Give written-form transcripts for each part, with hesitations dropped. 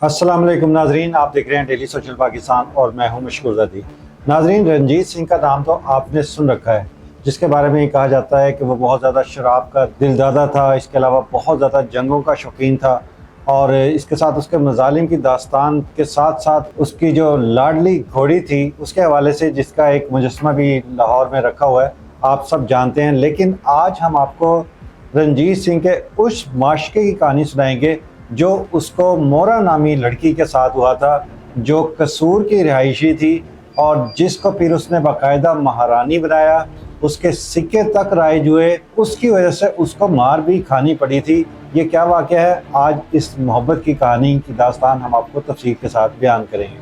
अस्सलाम वालेकुम नाजरीन, आप देख रहे हैं डेली सोशल पाकिस्तान और मैं हूं मशकूर ज़दी। नाजरीन, रंजीत सिंह का नाम तो आपने सुन रखा है, जिसके बारे में ये कहा जाता है कि वो बहुत ज़्यादा शराब का दिलदादा था। इसके अलावा बहुत ज़्यादा जंगों का शौकीन था और इसके साथ उसके मज़ालिम की दास्तान के साथ साथ उसकी जो लाडली घोड़ी थी उसके हवाले से, जिसका एक मुजस्समा भी लाहौर में रखा हुआ है, आप सब जानते हैं। लेकिन आज हम आपको रंजीत सिंह के उस माशके की कहानी सुनाएंगे जो उसको मोरा नामी लड़की के साथ हुआ था, जो कसूर की रिहायशी थी और जिसको फिर उसने बाकायदा महारानी बनाया, उसके सिक्के तक राइज हुए, उसकी वजह से उसको मार भी खानी पड़ी थी। ये क्या वाक़या है, आज इस मोहब्बत की कहानी की दास्तान हम आपको तफसील के साथ बयान करेंगे।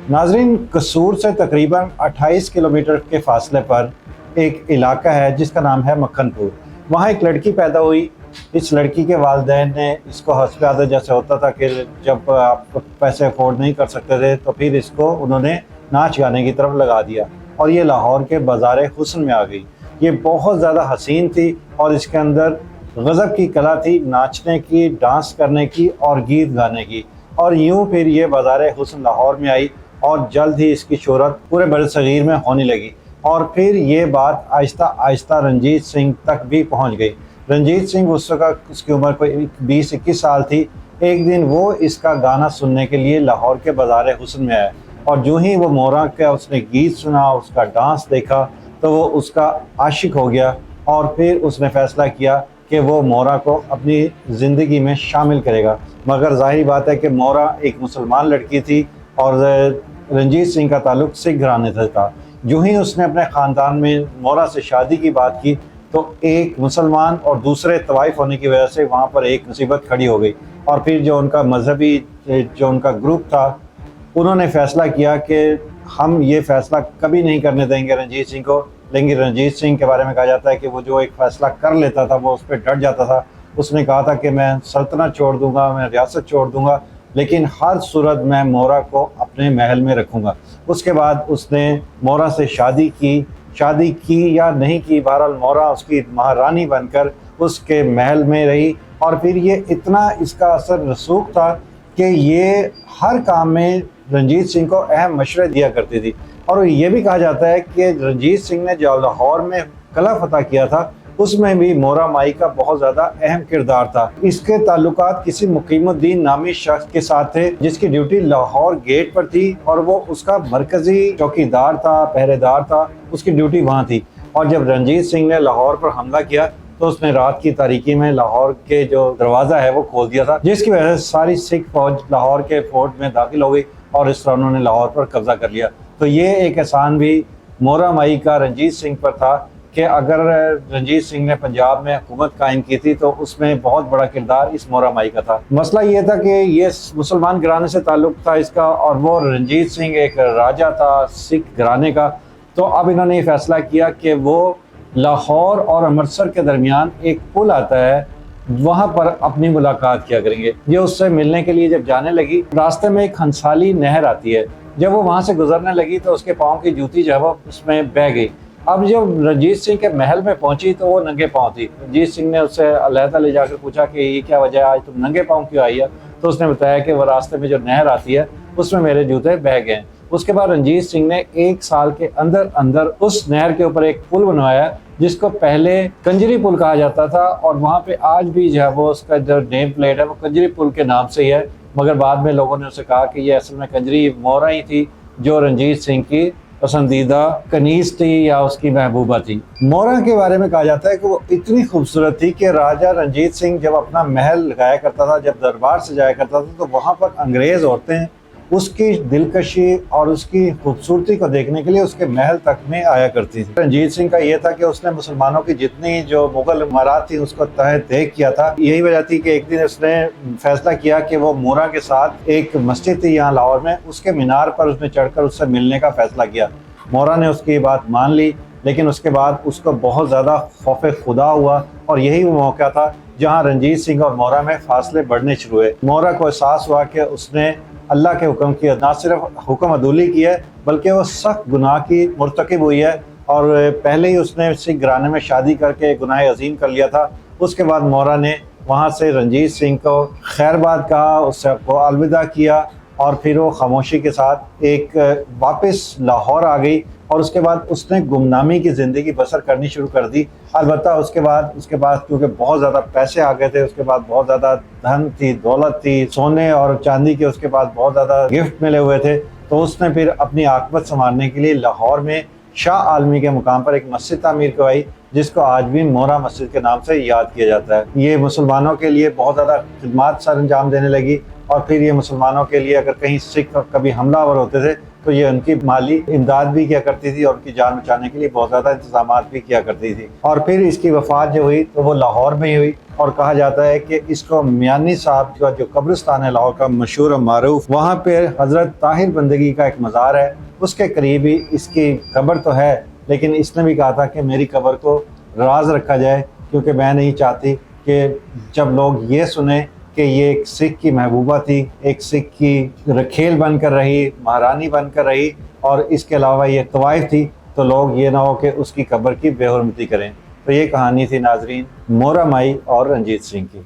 नाजरीन, कसूर से तकरीबन 28 किलोमीटर के फासले पर एक इलाका है जिसका नाम है मक्खनपुर। वहाँ एक लड़की पैदा हुई। इस लड़की के वालिदैन ने इसको हस्ब आदत, जैसे होता था कि जब आप पैसे अफोर्ड नहीं कर सकते थे तो फिर इसको उन्होंने नाच गाने की तरफ लगा दिया और ये लाहौर के बाज़ार हुस्न में आ गई। ये बहुत ज़्यादा हसीन थी और इसके अंदर गज़ब की कला थी, नाचने की, डांस करने की और गीत गाने की। और यूँ फिर ये बाज़ार हुस्न लाहौर में आई और जल्द ही इसकी शोहरत पूरे बड़े सगीर में होने लगी और फिर ये बात आहिस्ता आहिस्ता रंजीत सिंह तक भी पहुंच गई। रंजीत सिंह उस वक्त, उसकी उम्र कोई 20-21 साल थी। एक दिन वो इसका गाना सुनने के लिए लाहौर के बाज़ार हुस्न में आया और जो ही वो मोरा का उसने गीत सुना, उसका डांस देखा, तो वो उसका आशिक हो गया और फिर उसने फ़ैसला किया कि वो मोरा को अपनी ज़िंदगी में शामिल करेगा। मगर ज़ाहिर बात है कि मोरा एक मुसलमान लड़की थी और रंजीत सिंह का ताल्लुक़ सिख घराने से था। जो ही उसने अपने ख़ानदान में मोरा से शादी की बात की तो एक मुसलमान और दूसरे तवाइफ होने की वजह से वहाँ पर एक मुसीबत खड़ी हो गई और फिर जो उनका मजहबी जो उनका ग्रुप था, उन्होंने फ़ैसला किया कि हम ये फ़ैसला कभी नहीं करने देंगे रंजीत सिंह को। लेकिन रंजीत सिंह के बारे में कहा जाता है कि वो जो एक फ़ैसला कर लेता था वो उस पर डट जाता था। उसने कहा था कि मैं सल्तनत छोड़ दूँगा, मैं रियासत छोड़ दूँगा, लेकिन हर सूरत मैं मोरा को अपने महल में रखूँगा। उसके बाद उसने मोरा से शादी की या नहीं की, बहरहाल मोरा उसकी महारानी बनकर उसके महल में रही। और फिर ये इतना इसका असर रसूख था कि ये हर काम में रंजीत सिंह को अहम मशवरे दिया करती थी। और ये भी कहा जाता है कि रंजीत सिंह ने जो लाहौर में किला फतह किया था उसमें भी मोरा माई का बहुत ज़्यादा अहम किरदार था। इसके ताल्लुकात किसी मुकीमुद्दीन नामी शख्स के साथ थे जिसकी ड्यूटी लाहौर गेट पर थी और वो उसका मरकज़ी चौकीदार था, पहरेदार था, उसकी ड्यूटी वहाँ थी। और जब रंजीत सिंह ने लाहौर पर हमला किया तो उसने रात की तारीकी में लाहौर के जो दरवाज़ा है वो खोल दिया था, जिसकी वजह से सारी सिख फौज लाहौर के फोर्ट में दाखिल हो गई और इस तरह उन्होंने लाहौर पर कब्जा कर लिया। तो ये एक एहसान भी मोरा माई का रंजीत सिंह पर था कि अगर रंजीत सिंह ने पंजाब में हुकूमत कायम की थी तो उसमें बहुत बड़ा किरदार इस मोरा माई का था। मसला ये था कि ये मुसलमान घराने से ताल्लुक़ था इसका और वो रंजीत सिंह एक राजा था सिख घराने का। तो अब इन्होंने ये फ़ैसला किया कि वो लाहौर और अमृतसर के दरमियान एक पुल आता है, वहाँ पर अपनी मुलाकात किया करेंगे। ये उससे मिलने के लिए जब जाने लगी, रास्ते में एक हंसाली नहर आती है। जब वो वहाँ से गुजरने लगी तो उसके पाँव की जूती जो है वो उसमें बह गई। अब जब रंजीत सिंह के महल में पहुंची तो वो नंगे पाँव थी। रंजीत सिंह ने उससे अलहदा ले जाकर पूछा कि ये क्या वजह है, आज तुम नंगे पाँव क्यों आई है? तो उसने बताया कि वो रास्ते में जो नहर आती है उसमें मेरे जूते बह गए। उसके बाद रंजीत सिंह ने 1 साल के अंदर अंदर उस नहर के ऊपर एक पुल बनवाया जिसको पहले कंजरी पुल कहा जाता था और वहाँ पे आज भी जो है वो उसका जो नेम प्लेट है वो कंजरी पुल के नाम से ही है। मगर बाद में लोगों ने उसे कहा कि ये असल में कंजरी मोरा ही थी जो रंजीत सिंह की पसंदीदा कनीज थी या उसकी महबूबा थी। मोरा के बारे में कहा जाता है कि वो इतनी खूबसूरत थी कि राजा रंजीत सिंह जब अपना महल लगाया करता था, जब दरबार सजाया करता था, तो वहाँ पर अंग्रेज़ औरतें उसकी दिलकशी और उसकी खूबसूरती को देखने के लिए उसके महल तक में आया करती थी। रंजीत सिंह का ये था कि उसने मुसलमानों की जितनी जो मुगल इमारत थी उसको तहे देख किया था। यही वजह थी कि एक दिन उसने फैसला किया कि वो मोरा के साथ एक मस्जिद थी यहाँ लाहौर में, उसके मीनार पर उसने चढ़कर उससे मिलने का फैसला किया। मोरा ने उसकी बात मान ली, लेकिन उसके बाद उसको बहुत ज़्यादा खौफ खुदा हुआ और यही वो मौका था जहाँ रंजीत सिंह और मोरा में फासले बढ़ने शुरू हुए। मोरा को एहसास हुआ कि उसने अल्लाह के हुक्म की ना सिर्फ हुक्म अदूली की है बल्कि वो सख्त गुनाह की मुर्तकिब हुई है और पहले ही उसने सिख घराने में शादी करके गुनाह अजीम कर लिया था। उसके बाद मोरा ने वहाँ से रंजीत सिंह को खैरबाद कहा, उसको अलविदा किया और फिर वो खामोशी के साथ एक वापस लाहौर आ गई और उसके बाद उसने गुमनामी की ज़िंदगी बसर करनी शुरू कर दी। अलबत्ता उसके बाद क्योंकि बहुत ज़्यादा पैसे आ गए थे, उसके बाद बहुत ज़्यादा धन थी, दौलत थी, सोने और चांदी के उसके बाद बहुत ज़्यादा गिफ्ट मिले हुए थे, तो उसने फिर अपनी आकबत संवारने के लिए लाहौर में शाह आलमी के मुकाम पर एक मस्जिद तामीर करवाई, जिसको आज भी मोहरा मस्जिद के नाम से याद किया जाता है। ये मुसलमानों के लिए बहुत ज़्यादा खिदमात सर अंजाम देने लगी और फिर ये मुसलमानों के लिए अगर कहीं सिख कभी हमलावर होते थे तो ये उनकी माली इमदाद भी किया करती थी और उनकी जान बचाने के लिए बहुत ज़्यादा इंतजाम भी किया करती थी। और फिर इसकी वफ़ात जो हुई तो वो लाहौर में ही हुई और कहा जाता है कि इसको मियानी साहब का जो कब्रिस्तान है लाहौर का मशहूर और मारूफ, वहाँ पे हज़रत ताहिर बंदगी का एक मज़ार है, उसके करीब ही इसकी कब्र तो है, लेकिन इसने भी कहा था कि मेरी कब्र को राज रखा जाए क्योंकि मैं नहीं चाहती कि जब लोग ये सुने कि ये एक सिख की महबूबा थी, एक सिख की रखेल बनकर रही, महारानी बनकर रही और इसके अलावा ये तवाइफ थी, तो लोग ये ना हो कि उसकी कब्र की बेहुरमती करें। तो ये कहानी थी नाजरीन मोहरा माई और रंजीत सिंह की।